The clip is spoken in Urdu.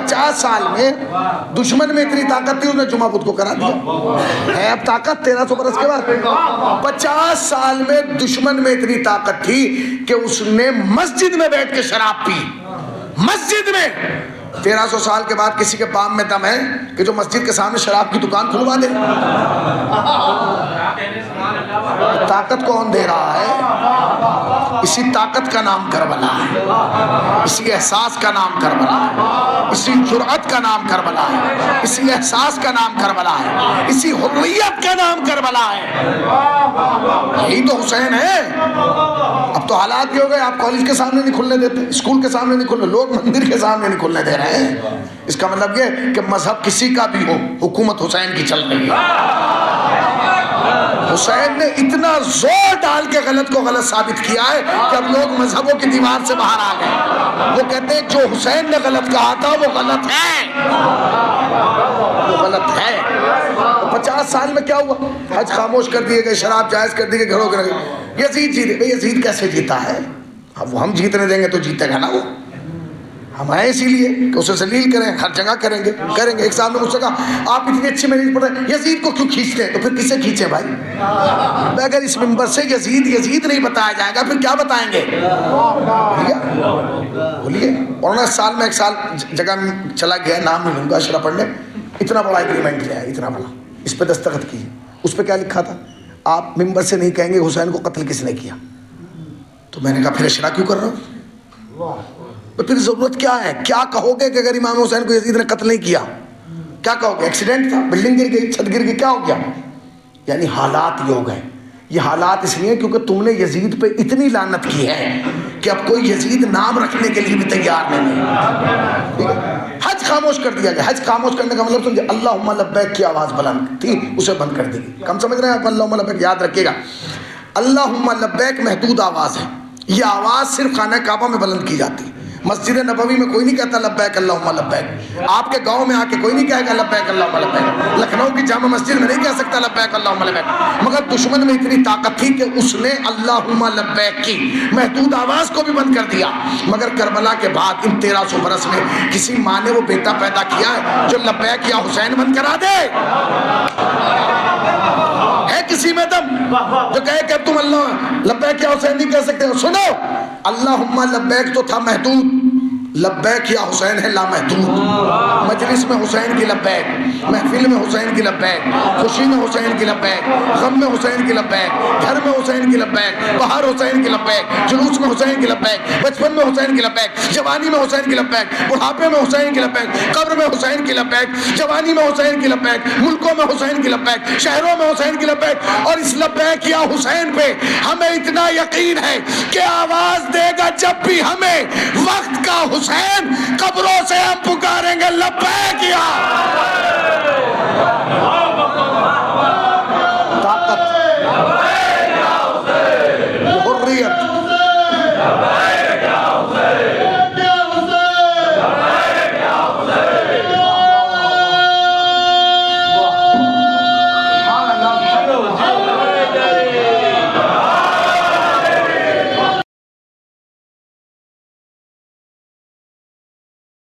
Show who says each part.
Speaker 1: 50 سال میں دشمن میں اتنی طاقت تھی، اس نے جمعہ بدھ کو کرا دیا ہے۔ اب طاقت 1300 برس کے بعد 50 سال میں دشمن میں اتنی طاقت تھی کہ اس نے مسجد میں بیٹھ کے شراب پی، مسجد میں۔ 1300 سال کے بعد کسی کے پام میں دم ہے کہ جو مسجد کے سامنے شراب کی دکان کھلوا دے؟ طاقت کون دے رہا ہے؟ اسی طاقت کا نام کربلا ہے، اسی احساس کا نام کربلا ہے، اسی جرأت کا نام کربلا ہے، اسی احساس کا نام کربلا ہے، اسی حریت کا نام کربلا ہے۔ یہی تو حسین ہے۔ اب تو حالات یہ ہو گئے، آپ کالج کے سامنے نہیں کھلنے دیتے، اسکول کے سامنے نہیں کھلنے، لوگ مندر کے سامنے نہیں کھلنے دے رہے ہیں۔ اس کا مطلب یہ کہ مذہب کسی کا بھی ہو، حکومت حسین کی چل رہی ہے۔ حسین نے اتنا زور ڈال کے غلط کو غلط ثابت کیا ہے کہ اب لوگ مذہبوں کی دیوار سے باہر آ گئے۔ وہ کہتے ہیں جو حسین نے غلط کہا تھا وہ غلط ہے، وہ غلط ہے۔ 50 سال میں کیا ہوا؟ حج خاموش کر دیے گئے، شراب جائز کر دی گئی، گھروں کے رہے۔ یزید جیتے، بھئی یزید کیسے جیتا ہے؟ اب وہ ہم جیتنے دیں گے تو جیتے گا نا وہ، ہم آئے اسی لیے کہ اسے ذلیل کریں، ہر جگہ کریں گے۔ ایک صاحب نے مجھ سے کہا آپ اتنی اچھی میری پڑھ رہے ہیں، یزید کو کیوں کھینچتے ہیں؟ تو پھر کسے کھینچے بھائی؟ اگر اس منبر سے یزید نہیں بتایا جائے گا پھر کیا بتائیں گے؟ بولیے۔ اور 19 سال میں ایک سال جگہ چلا گیا، نام نہیں لوں گا، شرح پڑھنے، اتنا بڑا ایگریمنٹ لیا ہے، اتنا بڑا، اس پہ دستخط کی۔ اس پہ کیا لکھا تھا؟ آپ منبر سے نہیں کہیں گے حسین کو قتل کس نے کیا۔ تو میں نے کہا پھر اشرا کیوں کر رہا ہوں؟ تو پھر ضرورت کیا ہے؟ کیا کہو گے کہ اگر امام حسین کو یزید نے قتل نہیں کیا؟ کیا کہو گے؟ ایکسیڈنٹ تھا، بلڈنگ گر گئی، چھت گر گئی، کیا ہو گیا؟ یعنی حالات یہ ہو گئے۔ یہ حالات اس لیے کیونکہ تم نے یزید پہ اتنی لعنت کی ہے کہ اب کوئی یزید نام رکھنے کے لیے بھی تیار نہیں ہے۔ حج خاموش کر دیا گیا۔ حج خاموش کرنے کا مطلب سمجھے، اللہم لبیک کی آواز بلند تھی، اسے بند کر دی گئی۔ کم سمجھ رہے ہیں آپ؟ اللہم لبیک یاد رکھیے گا، اللہم لبیک محدود آواز ہے، یہ آواز صرف خانہ کعبہ میں بلند کی جاتی ہے۔ مسجد نبوی میں کوئی نہیں کہتا لبیک اللہم لبیک، آپ کے گاؤں میں آ کے کوئی نہیں کہے گا لبیک اللہم لبیک، لکھنؤ کی جامع مسجد میں نہیں کہہ سکتا لبیک اللہم لبیک۔ مگر دشمن میں اتنی طاقت تھی کہ اس نے اللہم لبیک کی محدود آواز کو بھی بند کر دیا۔ مگر کربلا کے بعد ان 1300 برس میں کسی ماں نے وہ بیٹا پیدا کیا ہے جو لبیک یا حسین بند کرا دے؟ ہے کسی میں دم جو کہے کہ اب تم اللہ لبیک یا حسین نہیں کہہ سکتے ہو؟ سنو، اللہم لبیک تو تھا محدود، لبیک یا حسین ہے لامحدود۔ مجلس میں حسین کی لبیک، محفل میں حسین کی لبیک، خوشی میں حسین کی لبیک، غم میں حسین کی لبیک، گھر میں حسین کی لبیک، باہر حسین کی لبیک، جلوس میں حسین کی لبیک، بچپن میں حسین کی لبیک، جوانی میں حسین کی لبیک، بڑھاپے میں حسین کی لبیک، قبر میں حسین کی لبیک، جوانی میں حسین کی لبیک، ملکوں میں حسین کی لبیک، شہروں میں حسین کی لبیک۔ اور اس لبیک یا حسین پہ ہمیں اتنا یقین ہے کہ آواز دے گا جب بھی ہمیں وقت کا حسین، قبروں سے ہم پکاریں گے لبیک یا